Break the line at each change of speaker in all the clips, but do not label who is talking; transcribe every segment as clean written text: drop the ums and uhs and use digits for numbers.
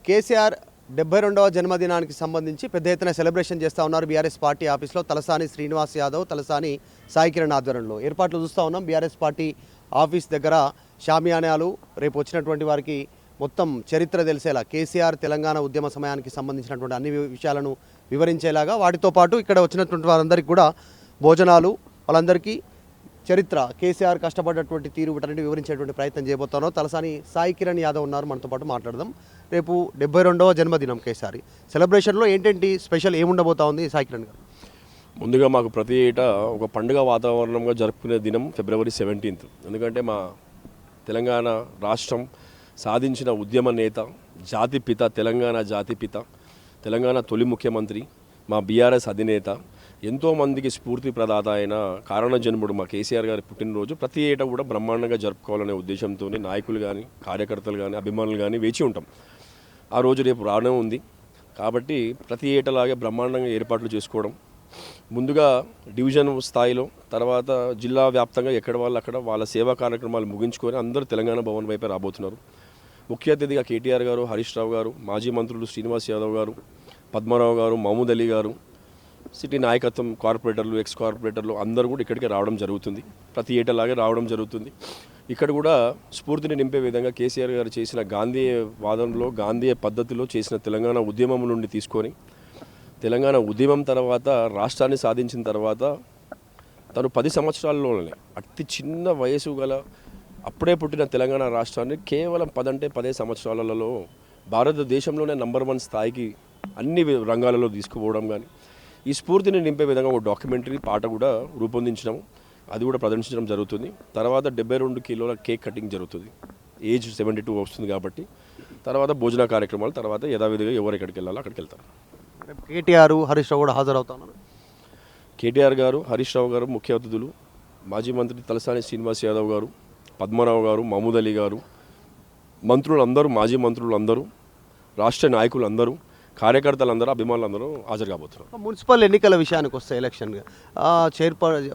కేసీఆర్ 72వ జన్మదినానికి సంబంధించి పెద్ద ఎత్తున సెలబ్రేషన్ చేస్తూ ఉన్నారు బీఆర్ఎస్ పార్టీ ఆఫీస్లో. తలసాని శ్రీనివాస్ యాదవ్, తలసాని సాయి కిరణ్ ఆధ్వర్యంలో ఏర్పాట్లు చూస్తూ ఉన్నాం. బీఆర్ఎస్ పార్టీ ఆఫీస్ దగ్గర షామియానాలు, రేపు వచ్చినటువంటి వారికి మొత్తం చరిత్ర తెలిసేలా కేసీఆర్ తెలంగాణ ఉద్యమ సమయానికి సంబంధించినటువంటి అన్ని విషయాలను వివరించేలాగా, వాటితో పాటు ఇక్కడ వచ్చినటువంటి వారందరికీ కూడా భోజనాలు, వాళ్ళందరికీ చరిత్ర, కేసీఆర్ కష్టపడ్డటువంటి తీరు, వీటన్నిటి వివరించేటువంటి ప్రయత్నం చేయబోతున్నాం. తలసాని సాయి కిరణ్ యాదవ్ ఉన్నారు, మనతో పాటు మాట్లాడదాం. రేపు 72వ జన్మదినం కేసీఆర్ సెలబ్రేషన్లో ఏంటంటి స్పెషల్, ఏముండబోతా ఉంది సాయి కిరణ్ గారు?
ముందుగా మాకు ప్రతి ఏటా ఒక పండుగ వాతావరణంగా జరుపుకునే దినం ఫిబ్రవరి 17. ఎందుకంటే మా తెలంగాణ రాష్ట్రం సాధించిన ఉద్యమ నేత, జాతిపిత, తెలంగాణ జాతిపిత, తెలంగాణ తొలి ముఖ్యమంత్రి, మా బీఆర్ఎస్ అధినేత, ఎంతోమందికి స్ఫూర్తి ప్రదాత అయిన కారణజన్ముడు మా కేసీఆర్ గారి పుట్టినరోజు ప్రతి ఏటా కూడా బ్రహ్మాండంగా జరుపుకోవాలనే ఉద్దేశంతో నాయకులు కానీ, కార్యకర్తలు కానీ, అభిమానులు కానీ వేచి ఉంటాం. ఆ రోజు రేపు రావడం ఉంది కాబట్టి ప్రతి ఏటలాగే బ్రహ్మాండంగా ఏర్పాట్లు చేసుకోవడం, ముందుగా డివిజన్ స్థాయిలో, తర్వాత జిల్లా వ్యాప్తంగా ఎక్కడ వాళ్ళు అక్కడ వాళ్ళ సేవా కార్యక్రమాలు ముగించుకొని అందరూ తెలంగాణ భవన్ వైపే రాబోతున్నారు. ముఖ్య అతిథిగా కేటీఆర్ గారు, హరీష్ రావు గారు, మాజీ మంత్రులు శ్రీనివాస్ యాదవ్ గారు, పద్మారావు గారు, మహమూద్ అలీ గారు, సిటీ నాయకత్వం, కార్పొరేటర్లు, ఎక్స్ కార్పొరేటర్లు అందరూ కూడా ఇక్కడికి రావడం జరుగుతుంది. ప్రతి ఏటలాగే రావడం జరుగుతుంది. ఇక్కడ కూడా స్ఫూర్తిని నింపే విధంగా కేసీఆర్ గారు చేసిన గాంధీయ వాదనలో, గాంధీయ పద్ధతిలో చేసిన తెలంగాణ ఉద్యమం నుండి తీసుకొని, తెలంగాణ ఉద్యమం తర్వాత రాష్ట్రాన్ని సాధించిన తర్వాత తను 10 సంవత్సరాల్లోనే అతి చిన్న వయసు గల అప్పుడే పుట్టిన తెలంగాణ రాష్ట్రాన్ని కేవలం 10 సంవత్సరాలలో భారతదేశంలోనే నంబర్ 1 స్థాయికి అన్ని రంగాలలో తీసుకుపోవడం కానీ, ఈ స్ఫూర్తిని నింపే విధంగా ఒక డాక్యుమెంటరీ పాట కూడా రూపొందించడం, అది కూడా ప్రదర్శించడం జరుగుతుంది. తర్వాత 72 కిలోల కేక్ కటింగ్ జరుగుతుంది. ఏజ్ 72 వస్తుంది కాబట్టి తర్వాత భోజన కార్యక్రమాలు, తర్వాత యథావిధిగా ఎవరు ఎక్కడికి వెళ్ళాలో అక్కడికి వెళ్తారు.
కేటీఆర్, హరీష్ రావు కూడా హాజరవుతున్నారు.
కేటీఆర్ గారు, హరీష్ రావు గారు ముఖ్య అతిథులు, మాజీ మంత్రి తలసాని శ్రీనివాస్ యాదవ్ గారు, పద్మారావు గారు, మహమూద్ అలీ గారు, మంత్రులందరూ, మాజీ మంత్రులందరూ, రాష్ట్ర నాయకులందరూ, కార్యకర్తలందరూ, అభిమానులందరూ హాజరు కాబోతున్నారు.
మున్సిపల్ ఎన్నికల విషయానికి వస్తే ఎలక్షన్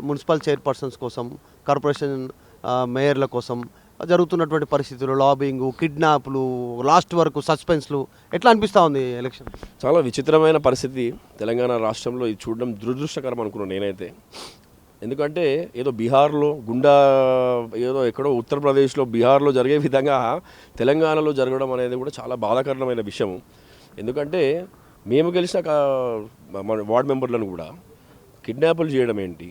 మున్సిపల్ చైర్పర్సన్స్ కోసం, కార్పొరేషన్ మేయర్ల కోసం జరుగుతున్నటువంటి పరిస్థితులు, లాబింగ్, కిడ్నాప్లు, లాస్ట్ వరకు సస్పెన్స్లు, ఎట్లా అనిపిస్తూ ఉంది ఎలక్షన్?
చాలా విచిత్రమైన పరిస్థితి తెలంగాణ రాష్ట్రంలో. ఇది చూడడం దురదృష్టకరం అనుకున్నాను నేనైతే. ఎందుకంటే ఏదో బీహార్లో ఏదో ఎక్కడో ఉత్తరప్రదేశ్లో, బీహార్లో జరిగే విధంగా తెలంగాణలో జరగడం అనేది కూడా చాలా బాధాకరమైన విషయం. ఎందుకంటే మేము గెలిచిన మన వార్డు మెంబర్లను కూడా కిడ్నాపులు చేయడం ఏంటి,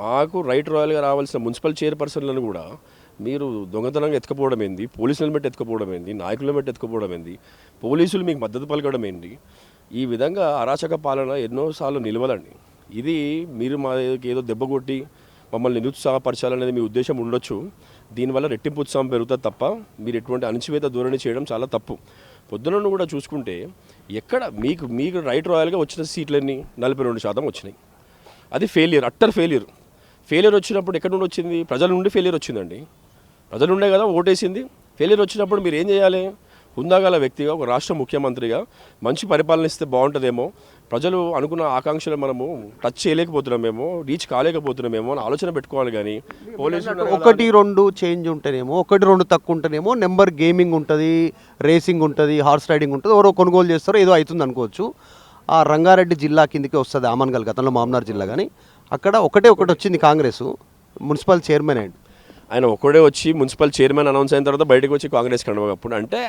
మాకు రైట్ రాయల్గా రావాల్సిన మున్సిపల్ చైర్పర్సన్లను కూడా మీరు దొంగతనంగా ఎత్తుకపోవడం ఏంది, పోలీసులను బట్టి ఎత్తుకపోవడం ఏంది, నాయకులను బట్టి ఎత్తుకపోవడం ఏంది, పోలీసులు మీకు మద్దతు పలకడం ఏంటి, ఈ విధంగా అరాచక పాలన ఎన్నోసార్లు నిలవదండి. ఇది మీరు మా ఏదో దెబ్బ కొట్టి మమ్మల్ని నిరుత్సాహపరచాలనేది మీ ఉద్దేశం ఉండొచ్చు. దీనివల్ల రెట్టింపు ఉత్సాహం పెరుగుతుంది తప్ప మీరు ఎటువంటి అణచివేత ధోరణి చేయడం చాలా తప్పు. పొద్దునను కూడా చూసుకుంటే ఎక్కడ మీకు రైట్ రాయల్గా వచ్చిన సీట్లన్నీ 42% వచ్చినాయి. అది ఫెయిలియర్, అట్టర్ ఫెయిలియర్. ఫెయిలియర్ వచ్చినప్పుడు ఎక్కడి నుండి వచ్చింది? ప్రజల నుండి ఫెయిలియర్ వచ్చిందండి. ప్రజలు ఉండే కదా ఓటేసింది. ఫెయిలియర్ వచ్చినప్పుడు మీరు ఏం చేయాలి? హుందాగల వ్యక్తిగా, ఒక రాష్ట్ర ముఖ్యమంత్రిగా మంచి పరిపాలన ఇస్తే బాగుంటుందేమో, ప్రజలు అనుకున్న ఆకాంక్షలు మనము టచ్ చేయలేకపోతున్నామేమో, రీచ్ కాలేకపోతున్నామేమో అని ఆలోచన పెట్టుకోవాలి. కానీ పోలీసులు
1-2 చేంజ్ ఉంటేనేమో, 1-2 తక్కువ ఉంటేనేమో నెంబర్ గేమింగ్ ఉంటుంది, రేసింగ్ ఉంటుంది, హార్స్ రైడింగ్ ఉంటుంది, ఎవరో కొనుగోలు చేస్తారో ఏదో అవుతుంది అనుకోవచ్చు. ఆ రంగారెడ్డి జిల్లా కిందకి వస్తుంది ఆమన్గల్, గతంలో మామనార్ జిల్లా. కానీ అక్కడ ఒకటి వచ్చింది కాంగ్రెస్ మున్సిపల్ చైర్మన్ అండ్
ఆయన ఒక్కడే వచ్చి మున్సిపల్ చైర్మన్ అనౌన్స్ అయిన తర్వాత బయటకు వచ్చి కాంగ్రెస్ కనబప్పుడు అంటే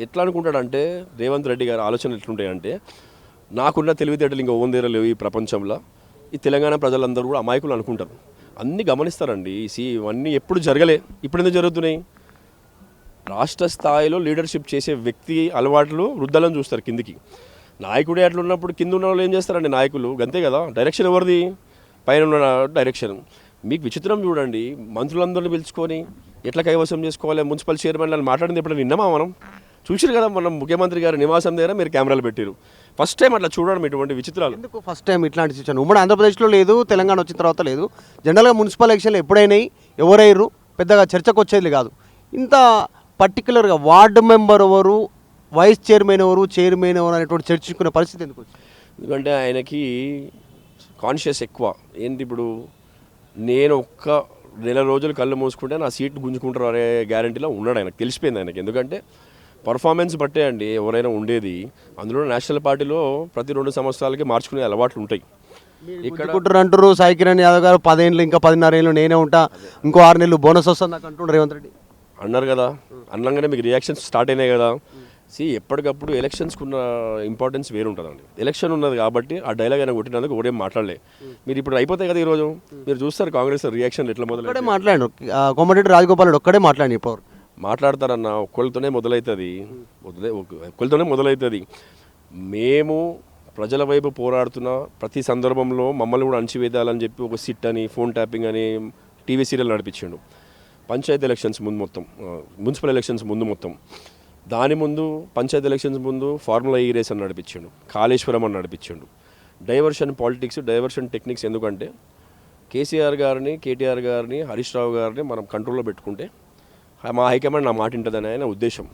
ఎట్లా అనుకుంటాడంటే రేవంత్ రెడ్డి గారి ఆలోచనలు ఎట్లుంటాయంటే, నాకున్న తెలివితేటలు ఇంకా ఓందేర లేవు ఈ ప్రపంచంలో, ఈ తెలంగాణ ప్రజలందరూ కూడా అమాయకులు అనుకుంటారు. అన్నీ గమనిస్తారండి. ఇవన్నీ ఎప్పుడు జరగలే, ఇప్పుడు ఎందుకు జరుగుతున్నాయి? రాష్ట్ర స్థాయిలో లీడర్షిప్ చేసే వ్యక్తి అలవాట్లు వృద్ధలను చూస్తారు కిందికి. నాయకుడే అట్లా ఉన్నప్పుడు కింద ఉన్న వాళ్ళు ఏం చేస్తారండి? నాయకులు అంతే కదా. డైరెక్షన్ ఎవరిది? పైన ఉన్న డైరెక్షన్. మీకు విచిత్రం చూడండి, మంత్రులందరినీ పిలుచుకొని ఎట్లా కైవసం చేసుకోవాలి, మున్సిపల్ చైర్మన్లను మాట్లాడింది ఎప్పుడు నిన్నమా మనం చూసారు కదా. మనం ముఖ్యమంత్రి గారి నివాసం దగ్గర మీరు కెమెరాలు పెట్టారు. ఫస్ట్ టైం అట్లా చూడడం ఇటువంటి విచిత్రాలు.
ఎందుకు ఫస్ట్ టైం ఇట్లాంటి సిచ్యువేషన్ ఉమ్మడి ఆంధ్రప్రదేశ్లో లేదు, తెలంగాణ వచ్చిన తర్వాత లేదు. జనరల్గా మున్సిపల్ ఎలక్షన్లు ఎప్పుడైనాయి, ఎవరైరు పెద్దగా చర్చకు వచ్చేది కాదు. ఇంత పర్టికులర్గా వార్డు మెంబర్ ఎవరు, వైస్ చైర్మన్ ఎవరు, చైర్మన్ ఎవరు అనేటువంటి చర్చించుకునే పరిస్థితి ఎందుకు వచ్చింది?
ఎందుకంటే ఆయనకి కాన్షియస్ ఎక్కువ. ఏంటి, ఇప్పుడు నేను ఒక్క నెల రోజులు కళ్ళు మూసుకుంటే నా సీట్ గుంజుకుంటారు అనే గ్యారంటీలో ఉన్నాడు. ఆయనకు తెలిసిపోయింది ఆయనకి. ఎందుకంటే పర్ఫార్మెన్స్ బట్టే అండి ఎవరైనా ఉండేది. అందులో నేషనల్ పార్టీలో ప్రతి 2 సంవత్సరాలకి మార్చుకునే అలవాట్లు ఉంటాయి.
ఇక్కడ అంటారు సాయి కిరణ్ యాదవ్ గారు 10 ఏళ్ళు ఇంకా 16 ఏళ్ళు నేనే ఉంటా, ఇంకో 6 నెలలు బోనస్ వస్తుంది నాకు అంటుండ్రు రేవంత్ రెడ్డి.
అన్నారు కదా, అన్నగానే మీకు రియాక్షన్స్ స్టార్ట్ అయినాయి కదా. ఎప్పటికప్పుడు ఎలక్షన్స్కి ఉన్న ఇంపార్టెన్స్ వేరు ఉంటుందండి. ఎలక్షన్ ఉన్నది కాబట్టి ఆ డైలాగ్ అయినా కొట్టినందుకు ఒకటేం మాట్లాడలే. మీరు ఇప్పుడు అయిపోతాయి కదా ఈరోజు, మీరు చూస్తారు కాంగ్రెస్ రియాక్షన్ ఎట్లా
మొదలైతే మాట్లాడు. కోమటిరెడ్డి రాజగోపాల్ రెడ్డి ఒక్కడే మాట్లాడి ఇప్పుడు
మాట్లాడతారన్న ఒక్కళ్ళతోనే మొదలవుతుంది. మేము ప్రజల వైపు పోరాడుతున్న ప్రతి సందర్భంలో మమ్మల్ని కూడా అణచివేదాలని చెప్పి ఒక సిట్ అని, ఫోన్ ట్యాపింగ్ అని టీవీ సీరియల్ నడిపించిండు. పంచాయతీ ఎలక్షన్స్ ముందు మొత్తం, మున్సిపల్ ఎలక్షన్స్ ముందు మొత్తం, దాని ముందు పంచాయతీ ఎలక్షన్స్ ముందు ఫార్ములా ఈ రేస్ అని నడిపించిండు, కాళేశ్వరం అని నడిపించిండు. Diversion politics, diversion techniques. ఎందుకంటే కేసీఆర్ గారిని, కేటీఆర్ గారిని, హరీష్ రావు గారిని మనం కంట్రోల్లో పెట్టుకుంటే మా హైకమాండ్ నా మాట వింటుందని ఆయన ఉద్దేశం.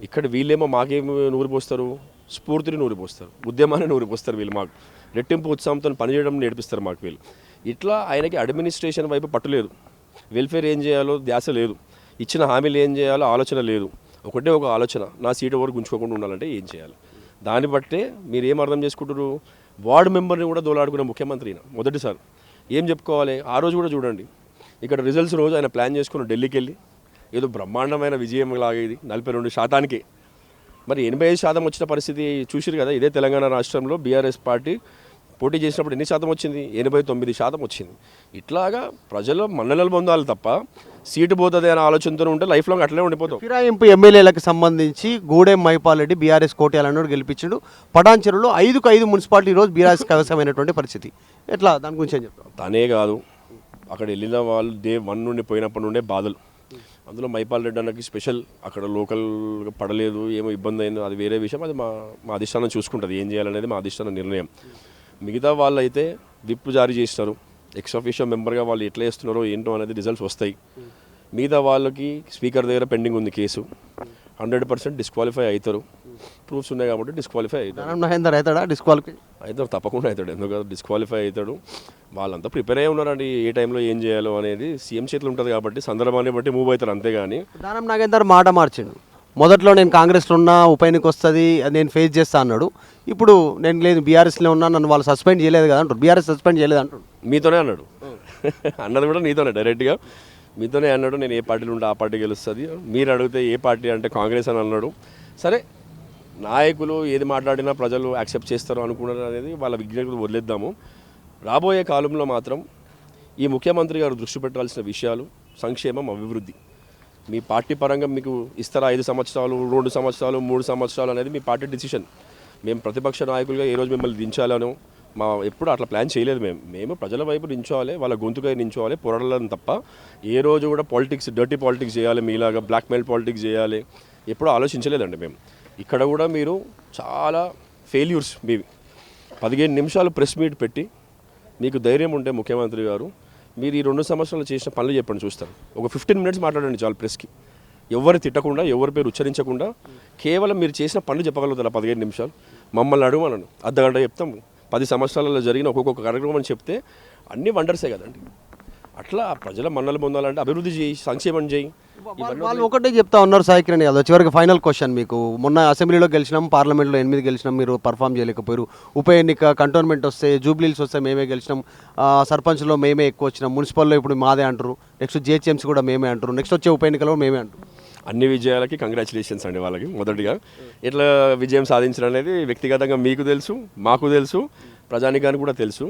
ఇక్కడ వీళ్ళేమో మాకేమి నూరు పోస్తారు, స్ఫూర్తిని నూరు పోస్తారు, ఉద్యమాన్ని నూరు పోస్తారు. వీళ్ళు మాకు రెట్టింపు ఉత్సాహంతో పనిచేయడం నేర్పిస్తారు మాకు వీళ్ళు. ఇట్లా ఆయనకి అడ్మినిస్ట్రేషన్ వైపు పట్టులేదు, వెల్ఫేర్ ఏం చేయాలో ధ్యాస లేదు, ఇచ్చిన హామీలు ఏం చేయాలో ఆలోచన లేదు. ఒకటే ఒక ఆలోచన, నా సీటు వరకు గుంచుకోకుండా ఉండాలంటే ఏం చేయాలి. దాన్ని బట్టే మీరు ఏం అర్థం చేసుకుంటారు, వార్డు మెంబర్ని కూడా దోలాడుకునే ముఖ్యమంత్రి మొదటిసారి. ఏం చెప్పుకోవాలి, ఆ రోజు కూడా చూడండి, ఇక్కడ రిజల్ట్స్ రోజు ఆయన ప్లాన్ చేసుకుని ఢిల్లీకి వెళ్ళి ఏదో బ్రహ్మాండమైన విజయం లాగేది 42%. మరి 85% వచ్చిన పరిస్థితి చూసిరు కదా. ఇదే తెలంగాణ రాష్ట్రంలో బీఆర్ఎస్ పార్టీ పోటీ చేసినప్పుడు ఎన్ని శాతం వచ్చింది? 89% వచ్చింది. ఇట్లాగా ప్రజలు మన్ననలు పొందాలి తప్ప సీటు పోతుంది అనే ఆలోచనతో ఉంటే లైఫ్ లాంగ్ అట్లనే ఉండిపోతాం.
ఫిరాయింపు ఎమ్మెల్యేలకు సంబంధించి గూడెం మైపాల్ రెడ్డి బీఆర్ఎస్ కోట్యాలను గెలిపించాడు. పటాన్చెరులో 5కు 5 మున్సిపాలిటీ ఈరోజు బీఆర్ఎస్ కవసమైనటువంటి పరిస్థితి. ఎట్లా దాని గురించి ఏం చెప్తాం?
తనే కాదు, అక్కడ వెళ్ళిన వాళ్ళు డే 1 నుండి పోయినప్పటి నుండే బాధలు. అందులో మైపాల్ రెడ్డి అన్నకి స్పెషల్, అక్కడ లోకల్గా పడలేదు, ఏమో ఇబ్బంది అయింది, అది వేరే విషయం. అది మా అధిష్టానం చూసుకుంటుంది ఏం చేయాలనేది మా అధిష్టానం నిర్ణయం. మిగతా వాళ్ళు అయితే విప్ జారీ చేస్తారు, ఎక్స్ ఆఫీషియల్ మెంబర్గా వాళ్ళు ఎట్లా చేస్తున్నారో ఏంటో అనేది రిజల్ట్స్ వస్తాయి. మిగతా వాళ్ళకి స్పీకర్ దగ్గర పెండింగ్ ఉంది కేసు, 100% డిస్క్వాలిఫై అవుతారు. ప్రూఫ్స్ ఉన్నాయి కాబట్టి డిస్క్వాలిఫై అవుతారు. అవుతారు, తప్పకుండా అవుతాడు. ఎందుకంటే డిస్క్వాలిఫై అవుతాడు. వాళ్ళంతా ప్రిపేర్ అయ్యి ఉన్నారండి, ఏ టైంలో ఏం చేయాలో అనేది సీఎం చేతులు ఉంటుంది కాబట్టి సందర్భాన్ని బట్టి మూవ్ అవుతారు, అంతేగాని.
దానం నాగేందర్ మాట మార్చిండు. మొదట్లో నేను కాంగ్రెస్లో ఉన్నా, ఉప ఎన్నిక వస్తుంది, నేను ఫేస్ చేస్తా అన్నాడు. ఇప్పుడు నేను లేదు బీఆర్ఎస్లో ఉన్నా, నన్ను వాళ్ళు సస్పెండ్ చేయలేదు కదా అంటారు. బీఆర్ఎస్ సస్పెండ్ చేయలేదు అంటారు.
మీతోనే అన్నాడు, అన్నది కూడా నీతోనే డైరెక్ట్గా మీతోనే అన్నాడు. నేను ఏ పార్టీలో ఉంటే ఆ పార్టీ గెలుస్తుంది, మీరు అడిగితే ఏ పార్టీ అంటే కాంగ్రెస్ అని అన్నాడు. సరే, నాయకులు ఏది మాట్లాడినా ప్రజలు యాక్సెప్ట్ చేస్తారు అనుకున్నారు అనేది వాళ్ళ విజ్ఞతకు వదిలేద్దాము. రాబోయే కాలంలో మాత్రం ఈ ముఖ్యమంత్రి గారు దృష్టి పెట్టాల్సిన విషయాలు సంక్షేమం, అభివృద్ధి. మీ పార్టీ పరంగా మీకు ఇస్తారా 5 సంవత్సరాలు, 2 సంవత్సరాలు, 3 సంవత్సరాలు అనేది మీ పార్టీ డిసిషన్. మేము ప్రతిపక్ష నాయకులుగా ఏ రోజు మిమ్మల్ని దించాలను ఎప్పుడు అట్లా ప్లాన్ చేయలేదు. మేము ప్రజల వైపు నించోవాలి, వాళ్ళ గొంతుకై నించోవాలి, పోరాడాలని తప్ప ఏ రోజు కూడా పాలిటిక్స్, డర్టీ పాలిటిక్స్ చేయాలి, మీలాగా బ్లాక్మెయిల్ పాలిటిక్స్ చేయాలి ఎప్పుడూ ఆలోచించలేదండి మేము. ఇక్కడ కూడా మీరు చాలా ఫెయిల్యూర్స్ మీవి. 15 నిమిషాలు ప్రెస్ మీట్ పెట్టి మీకు ధైర్యం ఉంటే ముఖ్యమంత్రి గారు, మీరు ఈ 2 సంవత్సరాలు చేసిన పనులు చెప్పండి చూస్తారు. ఒక 15 మినిట్స్ మాట్లాడండి చాలు ప్రెస్కి. ఎవరు తిట్టకుండా, ఎవరి పేరు ఉచ్చరించకుండా కేవలం మీరు చేసిన పనులు చెప్పగలుగుతారు 15 నిమిషాలు. మమ్మల్ని అడగమన్నాను, అర్ధగంట చెప్తాము. 10 సంవత్సరాలలో జరిగిన ఒక్కొక్క కార్యక్రమం అని చెప్తే అన్ని వండర్సే కదండి. అట్లా ప్రజల మన్నలు పొందాలంటే అభివృద్ధి చేయి, సంక్షేమం చేయి.
వాళ్ళు ఒకటే చెప్తా ఉన్నారు సాయి కిరణ్ యాదవ్. చివరికి ఫైనల్ క్వశ్చన్ మీకు, మొన్న అసెంబ్లీలో గెలిచినాం, పార్లమెంట్లో 8 గెలిచినాం, మీరు పర్ఫామ్ చేయలేకపోయారు. ఉప ఎన్నిక కంటోన్మెంట్ వస్తే, జూబ్లీస్ వస్తే మేమే గెలిచినాం, సర్పంచ్లో మేమే ఎక్కువ వచ్చినాం, మున్సిపల్లో ఇప్పుడు మాదే అంటారు, నెక్స్ట్ జిహెచ్ఎంసీ కూడా మేమే అంటారు, నెక్స్ట్ వచ్చే ఉప ఎన్నికలో మేమే అంటారు.
అన్ని విజయాలకి కంగ్రాచులేషన్స్ అండి వాళ్ళకి. మొదటిగా ఎట్లా విజయం సాధించడం అనేది వ్యక్తిగతంగా మీకు తెలుసు, మాకు తెలుసు, ప్రజానికానికి కూడా తెలుసు.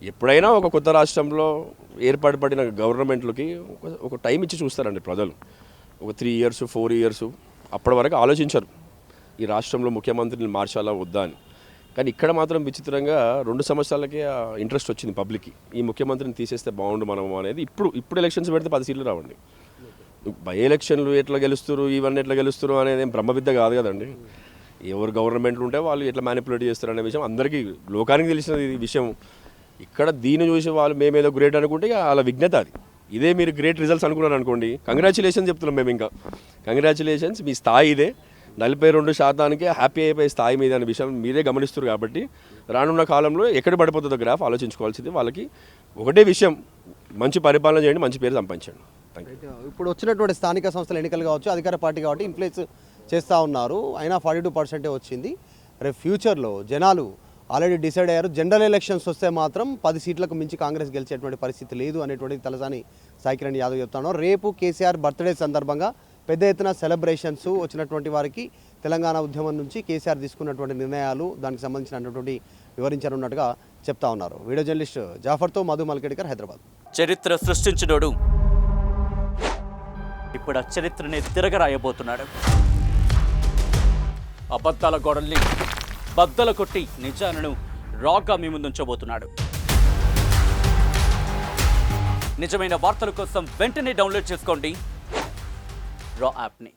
ఎప్పుడైనా ఒక కొత్త రాష్ట్రంలో ఏర్పాటుపడిన గవర్నమెంట్లకి ఒక టైం ఇచ్చి చూస్తారండి ప్రజలు. ఒక 3 ఇయర్స్, 4 ఇయర్స్ అప్పటి వరకు ఆలోచించరు ఈ రాష్ట్రంలో ముఖ్యమంత్రిని మార్చాలా వద్దా అని. కానీ ఇక్కడ మాత్రం విచిత్రంగా 2 సంవత్సరాలకే ఇంట్రెస్ట్ వచ్చింది పబ్లిక్కి, ఈ ముఖ్యమంత్రిని తీసేస్తే బాగుండు మనము అనేది. ఇప్పుడు ఎలక్షన్స్ పెడితే 10 సీట్లు రావండి. బై ఎలక్షన్లు ఎట్లా గెలుస్తారు, ఇవన్నీ ఎట్లా గెలుస్తారు అనేది ఏం బ్రహ్మవిద్య కాదు కదండి. ఎవరు గవర్నమెంట్లు ఉంటే వాళ్ళు ఎట్లా మ్యానిపులేట్ చేస్తారు అనే విషయం అందరికీ, లోకానికి తెలిసిన విషయం. ఇక్కడ దీన్ని చూసి వాళ్ళు మేమేదో గ్రేట్ అనుకుంటే వాళ్ళ విజ్ఞత అది. ఇదే మీరు గ్రేట్ రిజల్ట్స్ అనుకున్నారు అనుకోండి, కంగ్రాచులేషన్స్ చెప్తున్నాం మేము. ఇంకా కంగ్రాచులేషన్స్, మీ స్థాయి ఇదే. 42% హ్యాపీ అయిపోయే స్థాయి మీద అనే విషయం మీరే గమనిస్తారు. కాబట్టి రానున్న కాలంలో ఎక్కడ పడిపోతుందో గ్రాఫ్ ఆలోచించుకోవాల్సింది. వాళ్ళకి ఒకటే విషయం, మంచి పరిపాలన చేయండి, మంచి పేరు సంపాదించండి.
ఇప్పుడు వచ్చినటువంటి స్థానిక సంస్థల ఎన్నికలు కావచ్చు, అధికార పార్టీ కాబట్టి చేస్తూ ఉన్నారు. అయినా 42% వచ్చింది. రేపు ఫ్యూచర్లో జనాలు ఆల్రెడీ డిసైడ్ అయ్యారు. జనరల్ ఎలక్షన్స్ వస్తే మాత్రం 10 సీట్లకు మించి కాంగ్రెస్ గెలిచేటువంటి పరిస్థితి లేదు అనేటువంటి తలసాని సాయికిరణ్ యాదవ్ చెప్తాను. రేపు కేసీఆర్ బర్త్డే సందర్భంగా పెద్ద ఎత్తున సెలబ్రేషన్స్ వచ్చినటువంటి వారికి తెలంగాణ ఉద్యమం నుంచి కేసీఆర్ తీసుకున్నటువంటి నిర్ణయాలు దానికి సంబంధించినటువంటి వివరించనున్నట్టుగా చెప్తా ఉన్నారు. వీడియో జర్నలిస్ట్ జాఫర్తో మధు మల్కేడ్కర్, హైదరాబాద్.
చరిత్ర సృష్టించినోడు ఇప్పుడు ఆ చరిత్రని తిరగరాయబోతున్నాడు. అబద్ధాల గోడల్ని బద్దలు కొట్టి నిజాలను రాగా మీ ముందుంచబోతున్నాడు. నిజమైన వార్తల కోసం వెంటనే డౌన్లోడ్ చేసుకోండి రా యాప్ని.